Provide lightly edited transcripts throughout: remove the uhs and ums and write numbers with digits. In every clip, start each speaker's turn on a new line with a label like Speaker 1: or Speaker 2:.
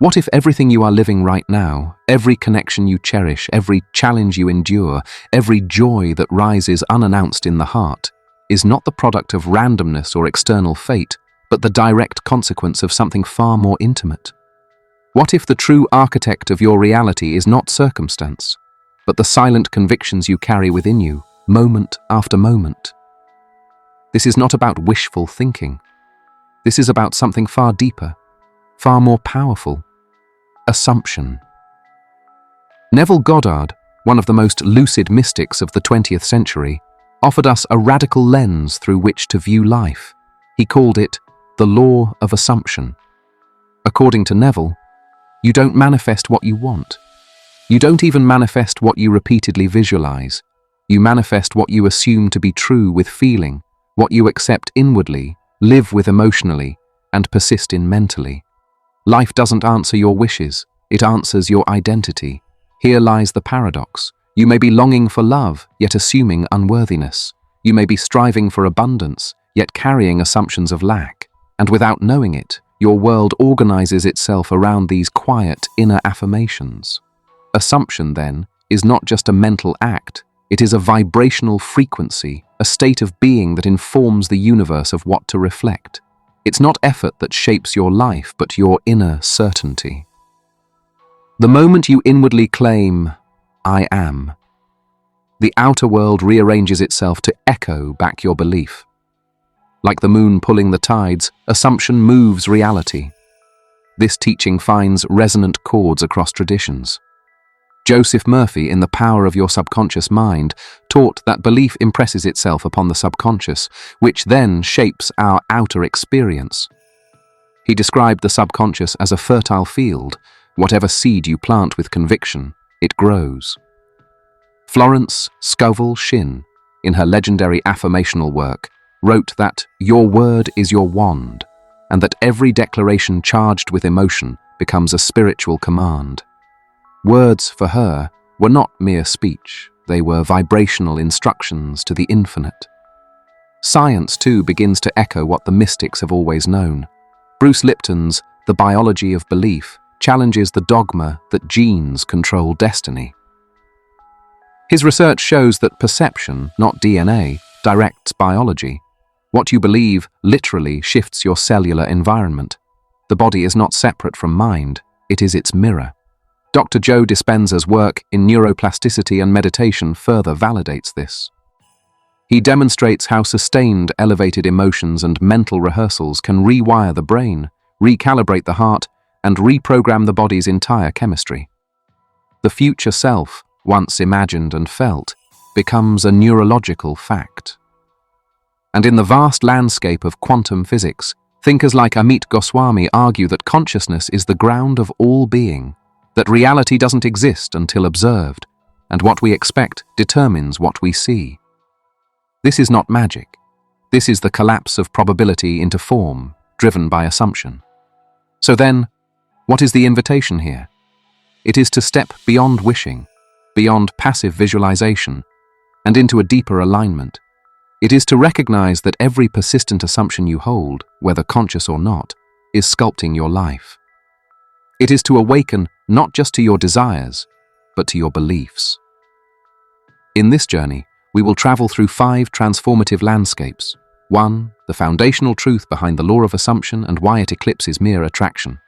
Speaker 1: What if everything you are living right now, every connection you cherish, every challenge you endure, every joy that rises unannounced in the heart, is not the product of randomness or external fate, but the direct consequence of something far more intimate? What if the true architect of your reality is not circumstance, but the silent convictions you carry within you, moment after moment? This is not about wishful thinking. This is about something far deeper, far more powerful: assumption. Neville Goddard, one of the most lucid mystics of the 20th century, offered us a radical lens through which to view life. He called it the law of assumption. According to Neville, you don't manifest what you want. You don't even manifest what you repeatedly visualize. You manifest what you assume to be true with feeling, what you accept inwardly, live with emotionally, and persist in mentally. Life doesn't answer your wishes, it answers your identity. Here lies the paradox. You may be longing for love, yet assuming unworthiness. You may be striving for abundance, yet carrying assumptions of lack. And without knowing it, your world organizes itself around these quiet inner affirmations. Assumption, then, is not just a mental act. It is a vibrational frequency, a state of being that informs the universe of what to reflect. It's not effort that shapes your life, but your inner certainty. The moment you inwardly claim, "I am," the outer world rearranges itself to echo back your belief. Like the moon pulling the tides, assumption moves reality. This teaching finds resonant chords across traditions. Joseph Murphy, in The Power of Your Subconscious Mind, taught that belief impresses itself upon the subconscious, which then shapes our outer experience. He described the subconscious as a fertile field. Whatever seed you plant with conviction, it grows. Florence Scovel Shinn, in her legendary affirmational work, wrote that your word is your wand, and that every declaration charged with emotion becomes a spiritual command. Words, for her, were not mere speech. They were vibrational instructions to the infinite. Science, too, begins to echo what the mystics have always known. Bruce Lipton's The Biology of Belief challenges the dogma that genes control destiny. His research shows that perception, not DNA, directs biology. What you believe literally shifts your cellular environment. The body is not separate from mind, it is its mirror. Dr. Joe Dispenza's work in neuroplasticity and meditation further validates this. He demonstrates how sustained elevated emotions and mental rehearsals can rewire the brain, recalibrate the heart, and reprogram the body's entire chemistry. The future self, once imagined and felt, becomes a neurological fact. And in the vast landscape of quantum physics, thinkers like Amit Goswami argue that consciousness is the ground of all being, that reality doesn't exist until observed, and what we expect determines what we see. This is not magic. This is the collapse of probability into form, driven by assumption. So then, what is the invitation here? It is to step beyond wishing, beyond passive visualization, and into a deeper alignment. It is to recognize that every persistent assumption you hold, whether conscious or not, is sculpting your life. It is to awaken not just to your desires, but to your beliefs. In this journey, we will travel through 5 transformative landscapes. 1. The foundational truth behind the law of assumption and why it eclipses mere attraction.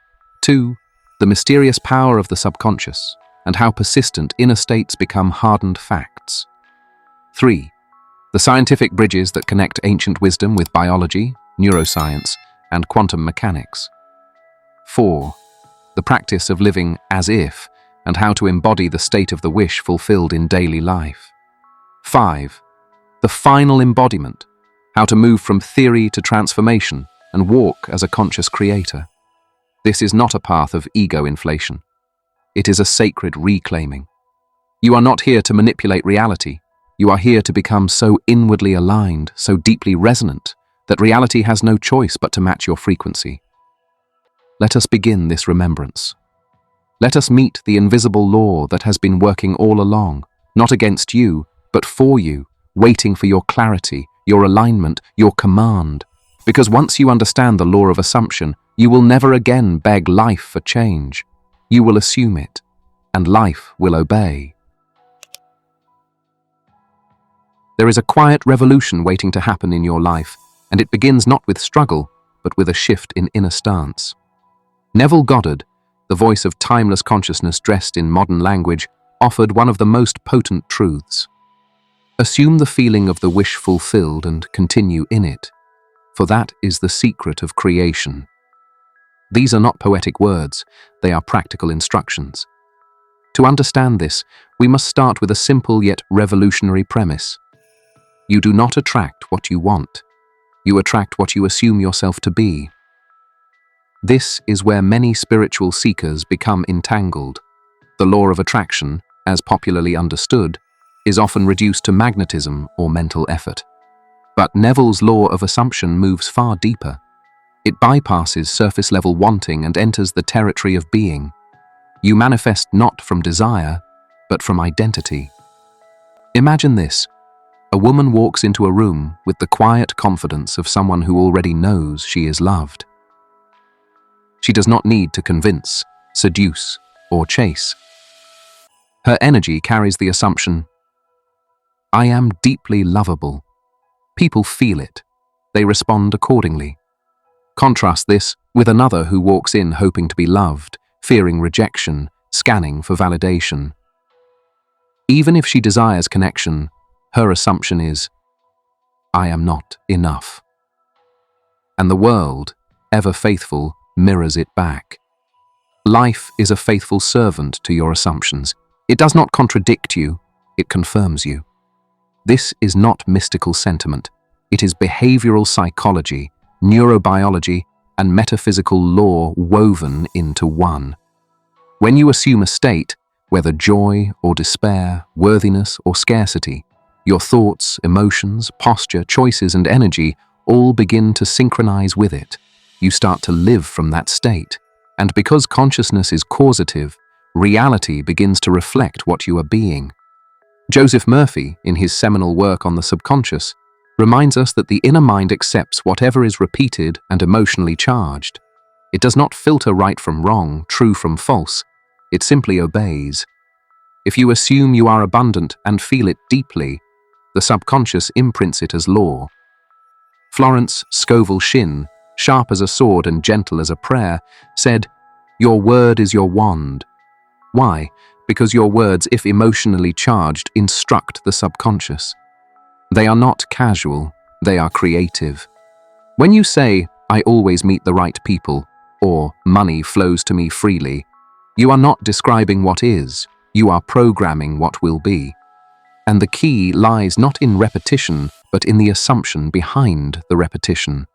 Speaker 1: 2. The mysterious power of the subconscious and how persistent inner states become hardened facts. 3. The scientific bridges that connect ancient wisdom with biology, neuroscience, and quantum mechanics. 4. The practice of living as if and how to embody the state of the wish fulfilled in daily life. 5. The final embodiment, how to move from theory to transformation and walk as a conscious creator. This is not a path of ego inflation. It is a sacred reclaiming. You are not here to manipulate reality. You are here to become so inwardly aligned, so deeply resonant, that reality has no choice but to match your frequency. Let us begin this remembrance. Let us meet the invisible law that has been working all along, not against you, but for you, waiting for your clarity, your alignment, your command. Because once you understand the law of assumption, You will never again beg life for change. You will assume it, and life will obey. There is a quiet revolution waiting to happen in your life, and it begins not with struggle, but with a shift in inner stance. Neville Goddard, the voice of timeless consciousness dressed in modern language, offered one of the most potent truths. Assume the feeling of the wish fulfilled and continue in it, for that is the secret of creation. These are not poetic words, they are practical instructions. To understand this, we must start with a simple yet revolutionary premise. You do not attract what you want. You attract what you assume yourself to be. This is where many spiritual seekers become entangled. The law of attraction, as popularly understood, is often reduced to magnetism or mental effort. But Neville's law of assumption moves far deeper. It bypasses surface-level wanting and enters the territory of being. You manifest not from desire, but from identity. Imagine this. A woman walks into a room with the quiet confidence of someone who already knows she is loved. She does not need to convince, seduce, or chase. Her energy carries the assumption, I am deeply lovable. People feel it. They respond accordingly. Contrast this with another who walks in hoping to be loved, fearing rejection, scanning for validation. Even if she desires connection, her assumption is, I am not enough. And the world, ever faithful, mirrors it back. Life is a faithful servant to your assumptions. It does not contradict you, it confirms you. This is not mystical sentiment. It is behavioral psychology, neurobiology, and metaphysical law woven into one. When you assume a state, whether joy or despair, worthiness or scarcity, your thoughts, emotions, posture, choices, and energy all begin to synchronize with it. You start to live from that state. And because consciousness is causative, reality begins to reflect what you are being. Joseph Murphy, in his seminal work on the subconscious, reminds us that the inner mind accepts whatever is repeated and emotionally charged. It does not filter right from wrong, true from false. It simply obeys. If you assume you are abundant and feel it deeply, the subconscious imprints it as law. Florence Scovel Shinn, sharp as a sword and gentle as a prayer, said, "Your word is your wand." Why? Because your words, if emotionally charged, instruct the subconscious. They are not casual, they are creative. When you say, "I always meet the right people," or "money flows to me freely," you are not describing what is, you are programming what will be. And the key lies not in repetition, but in the assumption behind the repetition.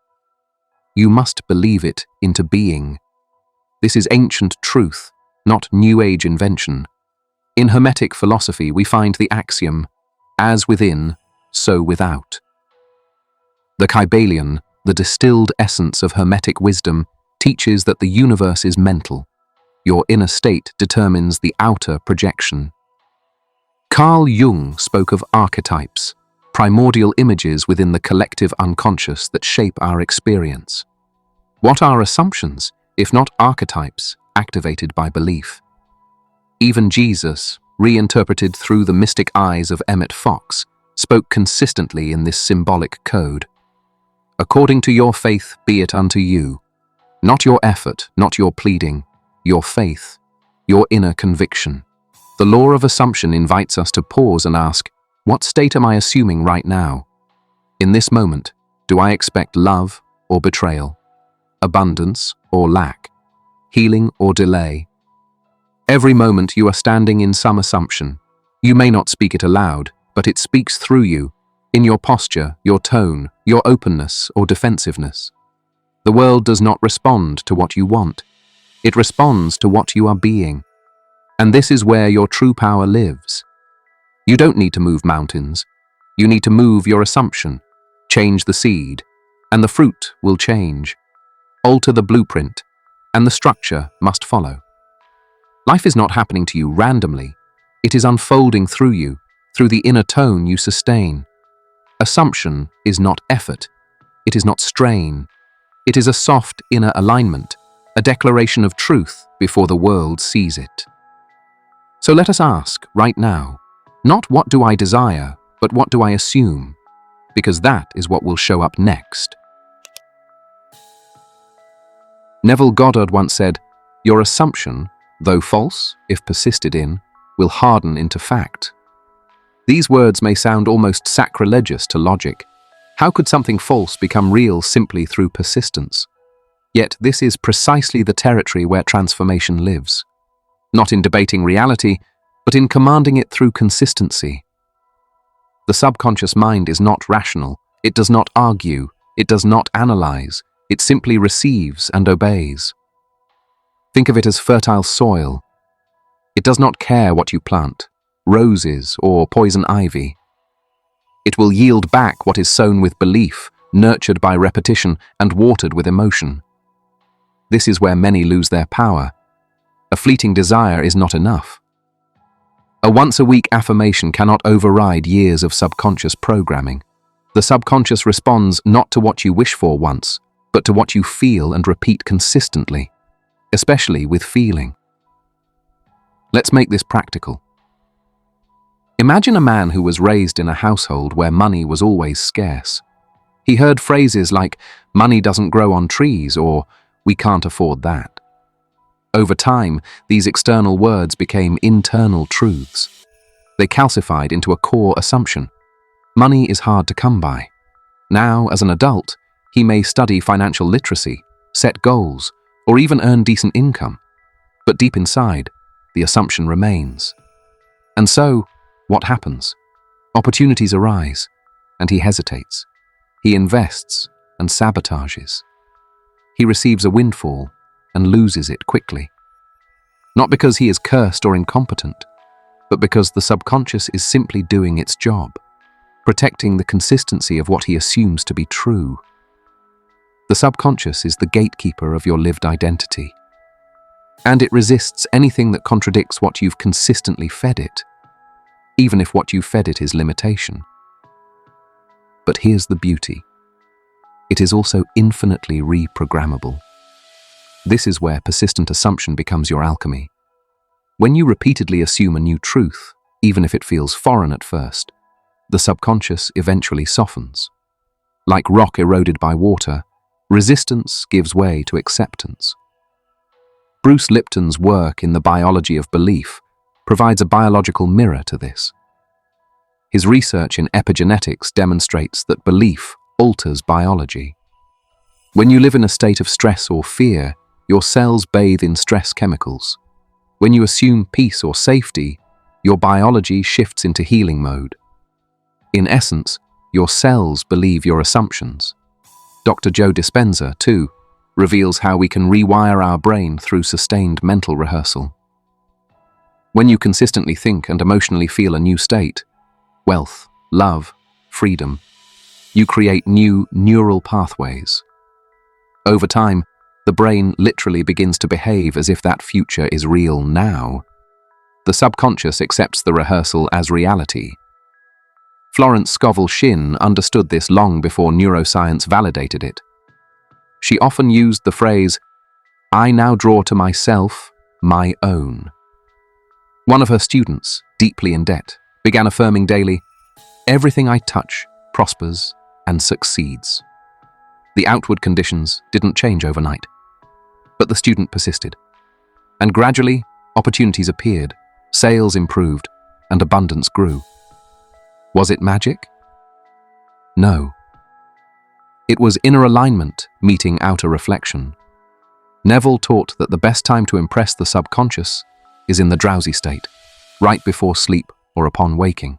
Speaker 1: You must believe it into being. This is ancient truth, not New Age invention. In Hermetic philosophy, we find the axiom, as within, so without. The Kybalion, the distilled essence of Hermetic wisdom, teaches that the universe is mental. Your inner state determines the outer projection. Carl Jung spoke of archetypes, primordial images within the collective unconscious that shape our experience. What are assumptions, if not archetypes, activated by belief? Even Jesus, reinterpreted through the mystic eyes of Emmett Fox, spoke consistently in this symbolic code. According to your faith be it unto you. Not your effort, not your pleading, your faith, your inner conviction. The law of assumption invites us to pause and ask, what state am I assuming right now? In this moment, do I expect love or betrayal? Abundance or lack? Healing or delay? Every moment you are standing in some assumption. You may not speak it aloud, but it speaks through you, in your posture, your tone, your openness or defensiveness. The world does not respond to what you want. It responds to what you are being. And this is where your true power lives. You don't need to move mountains. You need to move your assumption, change the seed, and the fruit will change. Alter the blueprint, and the structure must follow. Life is not happening to you randomly. It is unfolding through you, through the inner tone you sustain. Assumption is not effort. It is not strain. It is a soft inner alignment, a declaration of truth before the world sees it. So let us ask, right now, not what do I desire, but what do I assume? Because that is what will show up next. Neville Goddard once said, "Your assumption, though false, if persisted in, will harden into fact." These words may sound almost sacrilegious to logic. How could something false become real simply through persistence? Yet this is precisely the territory where transformation lives. Not in debating reality, but in commanding it through consistency. The subconscious mind is not rational. It does not argue. It does not analyze. It simply receives and obeys. Think of it as fertile soil. It does not care what you plant, roses or poison ivy. It will yield back what is sown with belief, nurtured by repetition, and watered with emotion. This is where many lose their power. A fleeting desire is not enough. A once-a-week affirmation cannot override years of subconscious programming. The subconscious responds not to what you wish for once, but to what you feel and repeat consistently, especially with feeling. Let's make this practical. Imagine a man who was raised in a household where money was always scarce. He heard phrases like, "Money doesn't grow on trees," or "We can't afford that." Over time, these external words became internal truths. They calcified into a core assumption. Money is hard to come by. Now, as an adult, he may study financial literacy, set goals, or even earn decent income. But deep inside, the assumption remains. And so, what happens? Opportunities arise, and he hesitates. He invests and sabotages. He receives a windfall and loses it quickly. Not because he is cursed or incompetent, but because the subconscious is simply doing its job, protecting the consistency of what he assumes to be true. The subconscious is the gatekeeper of your lived identity, and it resists anything that contradicts what you've consistently fed it, even if what you fed it is limitation. But here's the beauty. It is also infinitely reprogrammable. This is where persistent assumption becomes your alchemy. When you repeatedly assume a new truth, even if it feels foreign at first, the subconscious eventually softens. Like rock eroded by water, resistance gives way to acceptance. Bruce Lipton's work in The Biology of Belief provides a biological mirror to this. His research in epigenetics demonstrates that belief alters biology. When you live in a state of stress or fear, your cells bathe in stress chemicals. When you assume peace or safety, your biology shifts into healing mode. In essence, your cells believe your assumptions. Dr. Joe Dispenza, too, reveals how we can rewire our brain through sustained mental rehearsal. When you consistently think and emotionally feel a new state, wealth, love, freedom, you create new neural pathways. Over time, the brain literally begins to behave as if that future is real now. The subconscious accepts the rehearsal as reality. Florence Scovel Shinn understood this long before neuroscience validated it. She often used the phrase, "I now draw to myself my own." One of her students, deeply in debt, began affirming daily, "Everything I touch prospers and succeeds." The outward conditions didn't change overnight, but the student persisted. And gradually, opportunities appeared, sales improved, and abundance grew. Was it magic? No. It was inner alignment meeting outer reflection. Neville taught that the best time to impress the subconscious is in the drowsy state, right before sleep or upon waking.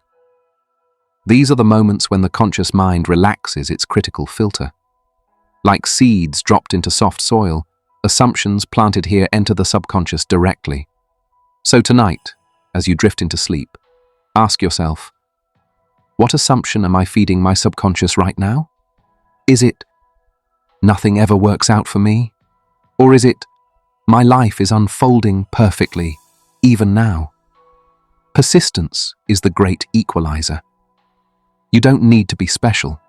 Speaker 1: These are the moments when the conscious mind relaxes its critical filter. Like seeds dropped into soft soil, assumptions planted here enter the subconscious directly. So tonight, as you drift into sleep, ask yourself, what assumption am I feeding my subconscious right now? Is it, "Nothing ever works out for me"? Or is it, "My life is unfolding perfectly, even now"? Persistence is the great equalizer. You don't need to be special.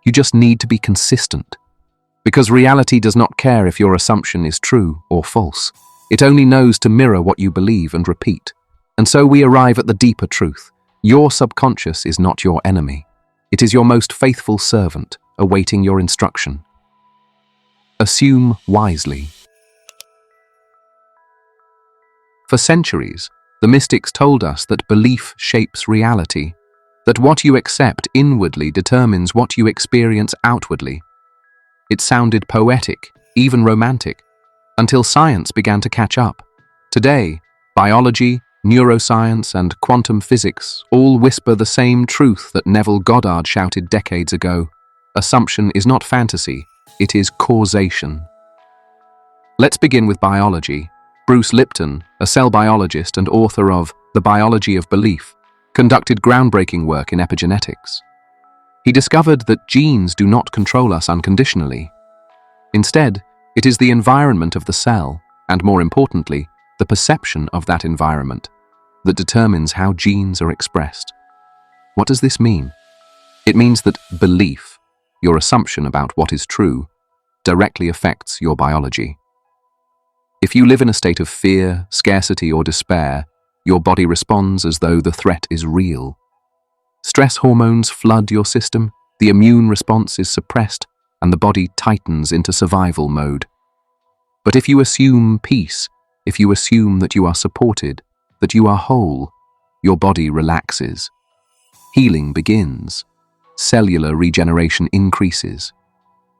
Speaker 1: You just need to be consistent. Because reality does not care if your assumption is true or false. It only knows to mirror what you believe and repeat. And so we arrive at the deeper truth. Your subconscious is not your enemy. It is your most faithful servant, awaiting your instruction. Assume wisely. For centuries, the mystics told us that belief shapes reality, that what you accept inwardly determines what you experience outwardly. It sounded poetic, even romantic, until science began to catch up. Today, biology, neuroscience, and quantum physics all whisper the same truth that Neville Goddard shouted decades ago. Assumption is not fantasy, it is causation. Let's begin with biology. Bruce Lipton, a cell biologist and author of The Biology of Belief, conducted groundbreaking work in epigenetics. He discovered that genes do not control us unconditionally. Instead, it is the environment of the cell, and more importantly, the perception of that environment, that determines how genes are expressed. What does this mean? It means that belief, your assumption about what is true, directly affects your biology. If you live in a state of fear, scarcity, or despair, your body responds as though the threat is real. Stress hormones flood your system, the immune response is suppressed, and the body tightens into survival mode. But if you assume peace, if you assume that you are supported, that you are whole, your body relaxes. Healing begins. Cellular regeneration increases.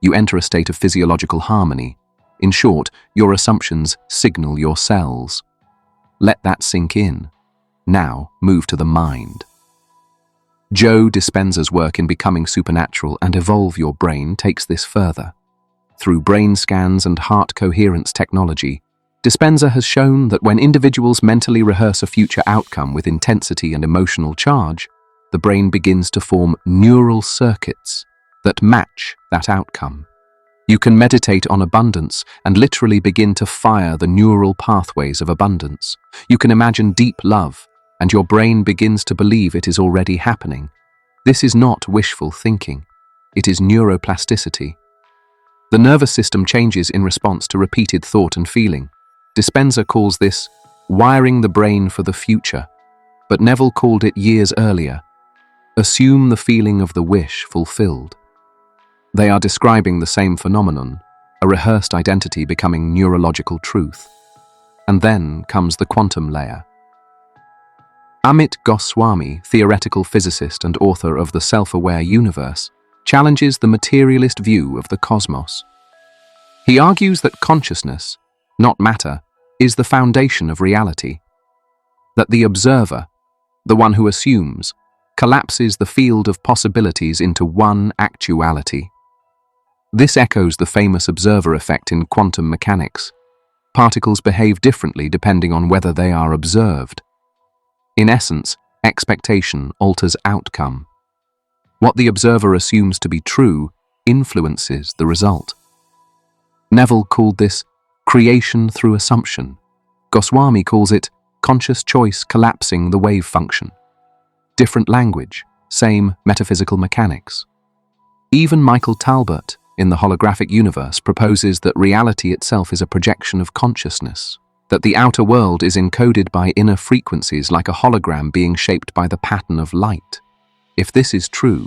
Speaker 1: You enter a state of physiological harmony. In short, your assumptions signal your cells. Let that sink in. Now, move to the mind. Joe Dispenza's work in Becoming Supernatural and Evolve Your Brain takes this further. Through brain scans and heart coherence technology, Dispenza has shown that when individuals mentally rehearse a future outcome with intensity and emotional charge, the brain begins to form neural circuits that match that outcome. You can meditate on abundance and literally begin to fire the neural pathways of abundance. You can imagine deep love, and your brain begins to believe it is already happening. This is not wishful thinking. It is neuroplasticity. The nervous system changes in response to repeated thought and feeling. Dispenza calls this wiring the brain for the future, but Neville called it years earlier. Assume the feeling of the wish fulfilled. They are describing the same phenomenon, a rehearsed identity becoming neurological truth. And then comes the quantum layer. Amit Goswami, theoretical physicist and author of The Self-Aware Universe, challenges the materialist view of the cosmos. He argues that consciousness, not matter, is the foundation of reality. That the observer, the one who assumes, collapses the field of possibilities into one actuality. This echoes the famous observer effect in quantum mechanics. Particles behave differently depending on whether they are observed. In essence, expectation alters outcome. What the observer assumes to be true influences the result. Neville called this creation through assumption. Goswami calls it conscious choice collapsing the wave function. Different language, same metaphysical mechanics. Even Michael Talbot, in The Holographic Universe, proposes that reality itself is a projection of consciousness, that the outer world is encoded by inner frequencies like a hologram being shaped by the pattern of light. If this is true,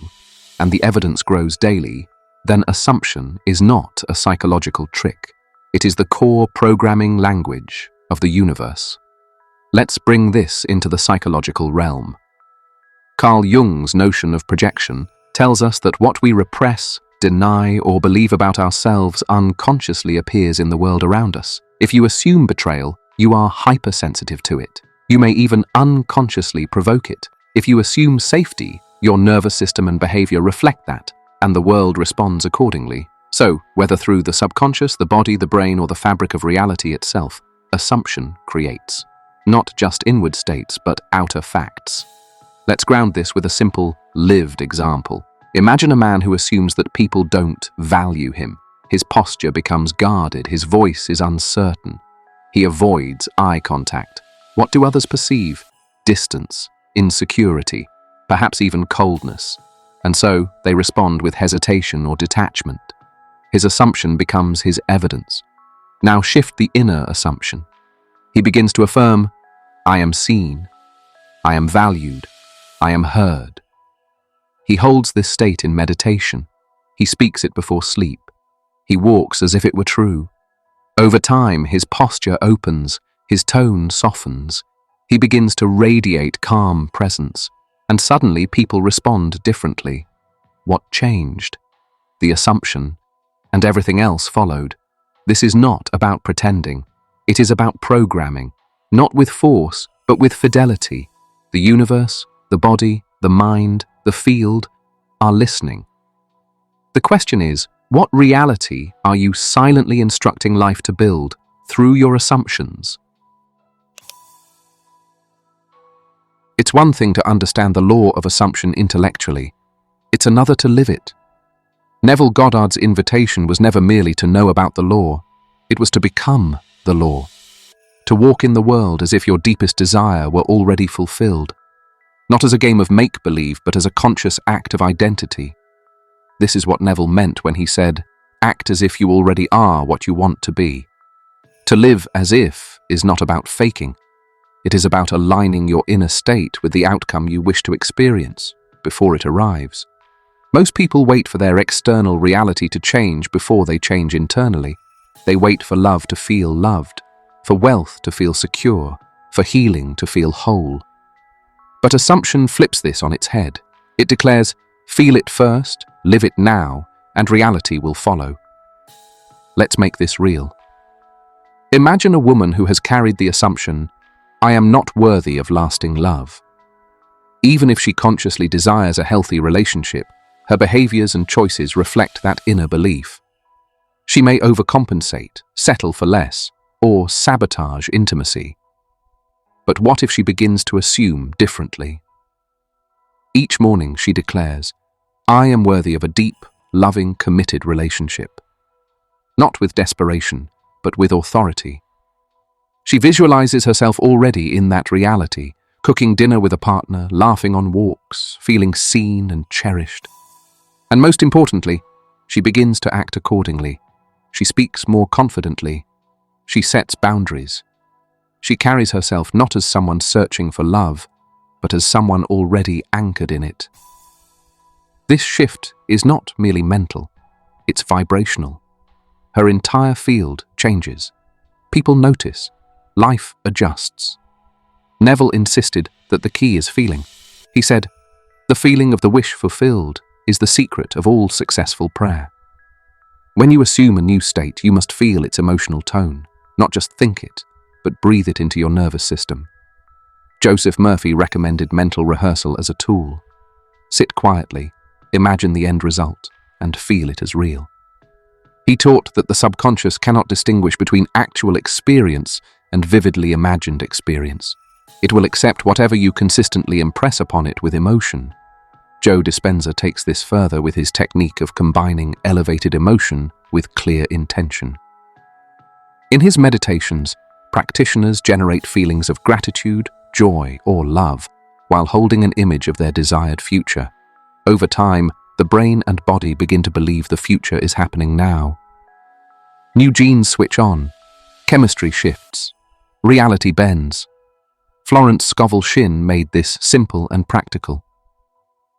Speaker 1: and the evidence grows daily, then assumption is not a psychological trick. It is the core programming language of the universe. Let's bring this into the psychological realm. Carl Jung's notion of projection tells us that what we repress, deny, or believe about ourselves unconsciously appears in the world around us. If you assume betrayal, you are hypersensitive to it. You may even unconsciously provoke it. If you assume safety, your nervous system and behavior reflect that, and the world responds accordingly. So, whether through the subconscious, the body, the brain, or the fabric of reality itself, assumption creates not just inward states, but outer facts. Let's ground this with a simple, lived example. Imagine a man who assumes that people don't value him. His posture becomes guarded, his voice is uncertain. He avoids eye contact. What do others perceive? Distance, insecurity, perhaps even coldness. And so they respond with hesitation or detachment. His assumption becomes his evidence. Now shift the inner assumption. He begins to affirm, I am seen, I am valued, I am heard. He holds this state in meditation. He speaks it before sleep. He walks as if it were true. Over time, his posture opens, his tone softens. He begins to radiate calm presence, and suddenly people respond differently. What changed? The assumption, and everything else followed. This is not about pretending. It is about programming, not with force, but with fidelity. The universe, the body, the mind, the field are listening. The question is, what reality are you silently instructing life to build through your assumptions? It's one thing to understand the law of assumption intellectually. It's another to live it. Neville Goddard's invitation was never merely to know about the law. It was to become the law. To walk in the world as if your deepest desire were already fulfilled. Not as a game of make-believe, but as a conscious act of identity. This is what Neville meant when he said, act as if you already are what you want to be. To live as if is not about faking. It is about aligning your inner state with the outcome you wish to experience before it arrives. Most people wait for their external reality to change before they change internally. They wait for love to feel loved, for wealth to feel secure, for healing to feel whole. But assumption flips this on its head. It declares, feel it first, live it now, and reality will follow. Let's make this real. Imagine a woman who has carried the assumption, I am not worthy of lasting love. Even if she consciously desires a healthy relationship, her behaviors and choices reflect that inner belief. She may overcompensate, settle for less, or sabotage intimacy. But what if she begins to assume differently? Each morning she declares, I am worthy of a deep, loving, committed relationship. Not with desperation, but with authority. She visualizes herself already in that reality, cooking dinner with a partner, laughing on walks, feeling seen and cherished. And most importantly, she begins to act accordingly. She speaks more confidently. She sets boundaries. She carries herself not as someone searching for love, but as someone already anchored in it. This shift is not merely mental, it's vibrational. Her entire field changes. People notice. Life adjusts. Neville insisted that the key is feeling. He said, the feeling of the wish fulfilled is the secret of all successful prayer. When you assume a new state, you must feel its emotional tone, not just think it, but breathe it into your nervous system. Joseph Murphy recommended mental rehearsal as a tool. Sit quietly, imagine the end result, and feel it as real. He taught that the subconscious cannot distinguish between actual experience and vividly imagined experience. It will accept whatever you consistently impress upon it with emotion. Joe Dispenza takes this further with his technique of combining elevated emotion with clear intention. In his meditations, practitioners generate feelings of gratitude, joy, or love, while holding an image of their desired future. Over time, the brain and body begin to believe the future is happening now. New genes switch on, chemistry shifts, reality bends. Florence Scovel Shinn made this simple and practical.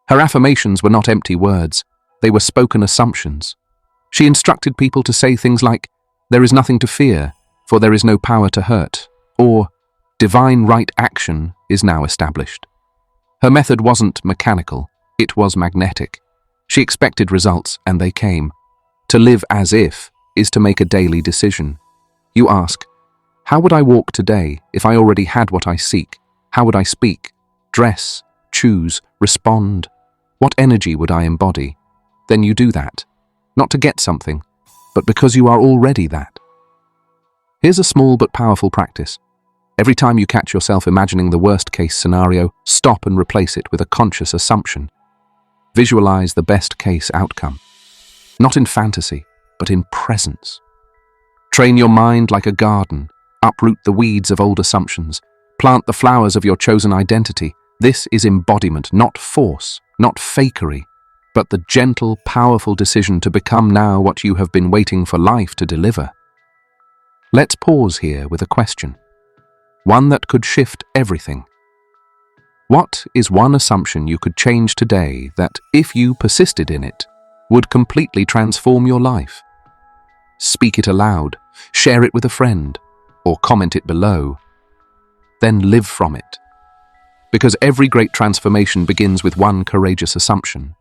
Speaker 1: Her affirmations were not empty words, they were spoken assumptions. She instructed people to say things like, there is nothing to fear, for there is no power to hurt, or divine right action is now established. Her method wasn't mechanical, it was magnetic. She expected results, and they came. To live as if is to make a daily decision. You ask, how would I walk today if I already had what I seek? How would I speak, dress, choose, respond? What energy would I embody? Then you do that, not to get something, but because you are already that. Here's a small but powerful practice. Every time you catch yourself imagining the worst-case scenario, stop and replace it with a conscious assumption. Visualize the best-case outcome. Not in fantasy, but in presence. Train your mind like a garden. Uproot the weeds of old assumptions. Plant the flowers of your chosen identity. This is embodiment, not force, not fakery. but the gentle, powerful decision to become now what you have been waiting for life to deliver. Let's pause here with a question, one that could shift everything. What is one assumption you could change today that, if you persisted in it, would completely transform your life? Speak it aloud, share it with a friend, or comment it below. Then live from it. Because every great transformation begins with one courageous assumption.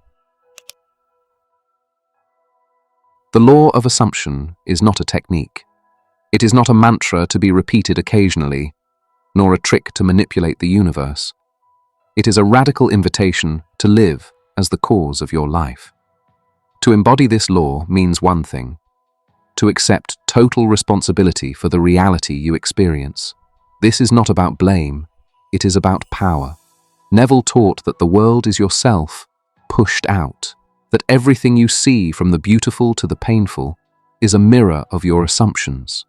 Speaker 1: The law of assumption is not a technique. It is not a mantra to be repeated occasionally, nor a trick to manipulate the universe. It is a radical invitation to live as the cause of your life. To embody this law means one thing: to accept total responsibility for the reality you experience. This is not about blame, it is about power. Neville taught that the world is yourself, pushed out, that everything you see, from the beautiful to the painful, is a mirror of your assumptions.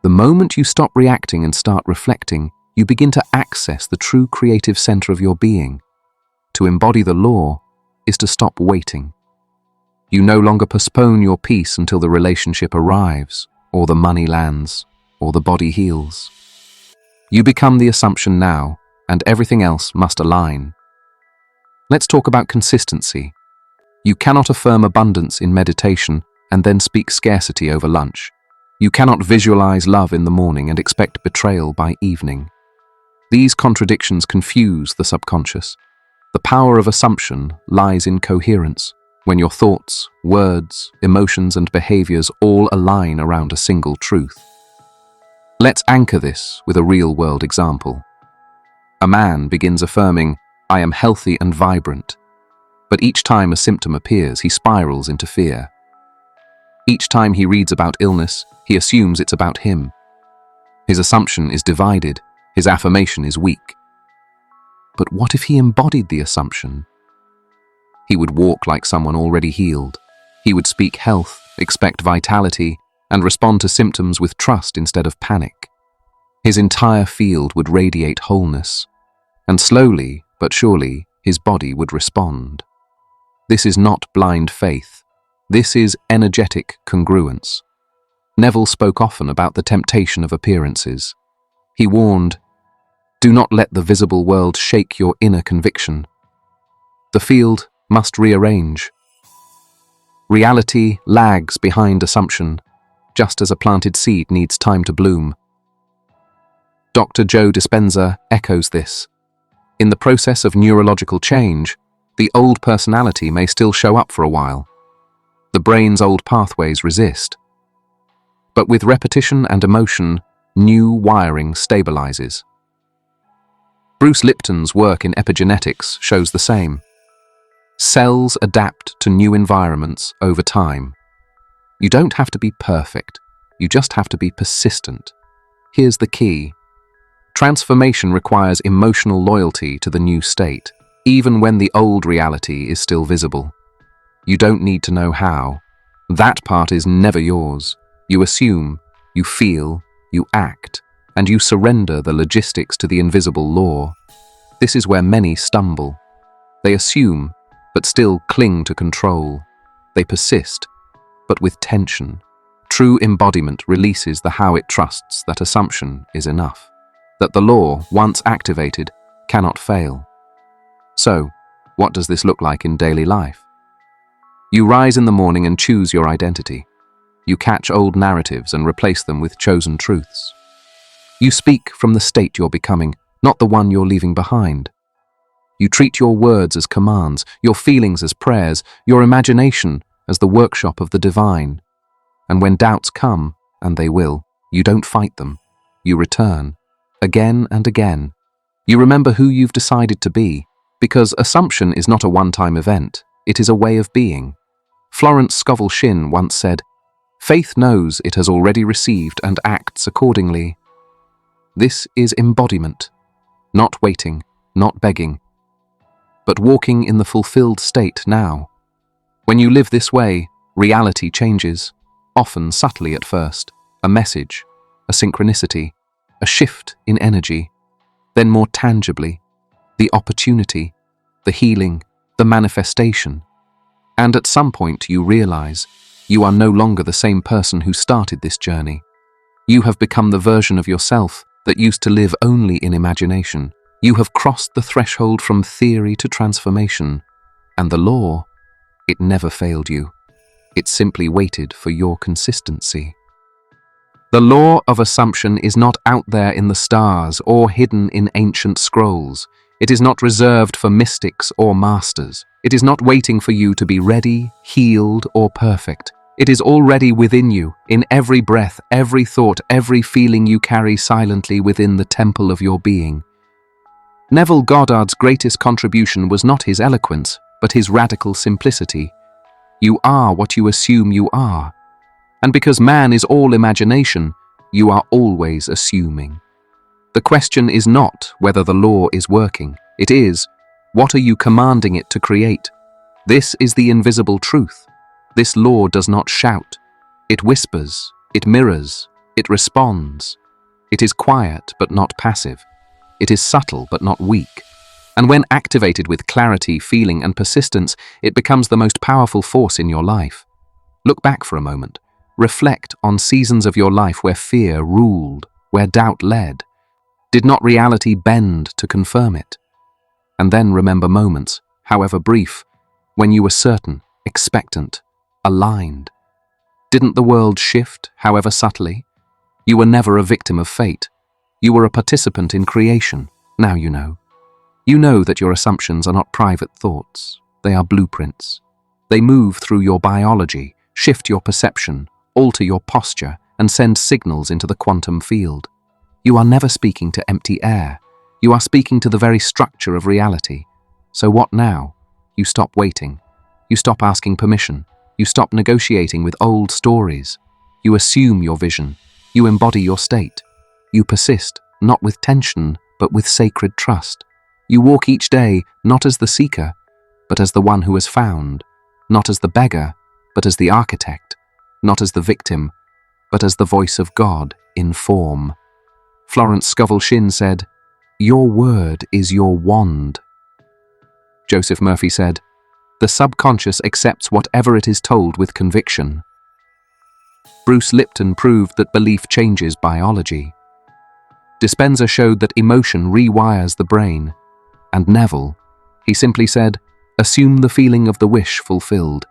Speaker 1: The moment you stop reacting and start reflecting, you begin to access the true creative center of your being. To embody the law is to stop waiting. You no longer postpone your peace until the relationship arrives, or the money lands, or the body heals. You become the assumption now, and everything else must align. Let's talk about consistency. You cannot affirm abundance in meditation and then speak scarcity over lunch. You cannot visualize love in the morning and expect betrayal by evening. These contradictions confuse the subconscious. The power of assumption lies in coherence, when your thoughts, words, emotions, and behaviors all align around a single truth. Let's anchor this with a real-world example. A man begins affirming, "I am healthy and vibrant," but each time a symptom appears, he spirals into fear. Each time he reads about illness, he assumes it's about him. His assumption is divided, his affirmation is weak. But what if he embodied the assumption? He would walk like someone already healed. He would speak health, expect vitality, and respond to symptoms with trust instead of panic. His entire field would radiate wholeness, and slowly but surely his body would respond. This is not blind faith. This is energetic congruence. Neville spoke often about the temptation of appearances. He warned, "Do not let the visible world shake your inner conviction. The field must rearrange. Reality lags behind assumption, just as a planted seed needs time to bloom." Dr. Joe Dispenza echoes this. In the process of neurological change, the old personality may still show up for a while. The brain's old pathways resist. But with repetition and emotion, new wiring stabilizes. Bruce Lipton's work in epigenetics shows the same. Cells adapt to new environments over time. You don't have to be perfect, you just have to be persistent. Here's the key. Transformation requires emotional loyalty to the new state, even when the old reality is still visible. You don't need to know how. That part is never yours. You assume, you feel, you act, and you surrender the logistics to the invisible law. This is where many stumble. They assume, but still cling to control. They persist, but with tension. True embodiment releases the how it trusts that assumption is enough, that the law, once activated, cannot fail. So, what does this look like in daily life? You rise in the morning and choose your identity. You catch old narratives and replace them with chosen truths. You speak from the state you're becoming, not the one you're leaving behind. You treat your words as commands, your feelings as prayers, your imagination as the workshop of the divine. And when doubts come, and they will, you don't fight them. You return, again and again. You remember who you've decided to be, because assumption is not a one-time event, it is a way of being. Florence Scovel Shinn once said, "Faith knows it has already received and acts accordingly." This is embodiment, not waiting, not begging, but walking in the fulfilled state now. When you live this way, reality changes, often subtly at first, a message, a synchronicity, a shift in energy, then more tangibly, the opportunity, the healing, the manifestation. And at some point you realize you are no longer the same person who started this journey. You have become the version of yourself that used to live only in imagination. You have crossed the threshold from theory to transformation. And the law, it never failed you. It simply waited for your consistency. The law of assumption is not out there in the stars or hidden in ancient scrolls. It is not reserved for mystics or masters. It is not waiting for you to be ready, healed, or perfect. It is already within you, in every breath, every thought, every feeling you carry silently within the temple of your being. Neville Goddard's greatest contribution was not his eloquence, but his radical simplicity. You are what you assume you are. And because man is all imagination, you are always assuming. The question is not whether the law is working. It is, what are you commanding it to create? This is the invisible truth. This law does not shout. It whispers, it mirrors, it responds. It is quiet but not passive. It is subtle but not weak. And when activated with clarity, feeling, and persistence, it becomes the most powerful force in your life. Look back for a moment. Reflect on seasons of your life where fear ruled, where doubt led. Did not reality bend to confirm it? And then remember moments, however brief, when you were certain, expectant, aligned. Didn't the world shift, however subtly? You were never a victim of fate. You were a participant in creation. Now you know. You know that your assumptions are not private thoughts. They are blueprints. They move through your biology, shift your perception, alter your posture, and send signals into the quantum field. You are never speaking to empty air. You are speaking to the very structure of reality. So what now? You stop waiting. You stop asking permission. You stop negotiating with old stories. You assume your vision. You embody your state. You persist, not with tension, but with sacred trust. You walk each day not as the seeker, but as the one who has found, not as the beggar, but as the architect, not as the victim, but as the voice of God in form. Florence Scovel Shinn said, "Your word is your wand." Joseph Murphy said, "The subconscious accepts whatever it is told with conviction." Bruce Lipton proved that belief changes biology. Dispenza showed that emotion rewires the brain. And Neville, he simply said, "Assume the feeling of the wish fulfilled."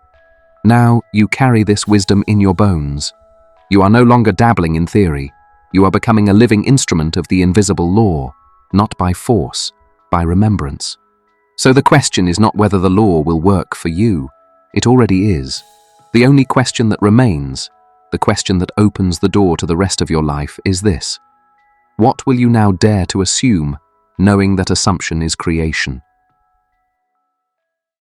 Speaker 1: Now you carry this wisdom in your bones. You are no longer dabbling in theory. You are becoming a living instrument of the invisible law, not by force, by remembrance. So the question is not whether the law will work for you. It already is. The only question that remains, the question that opens the door to the rest of your life, is this: what will you now dare to assume, knowing that assumption is creation?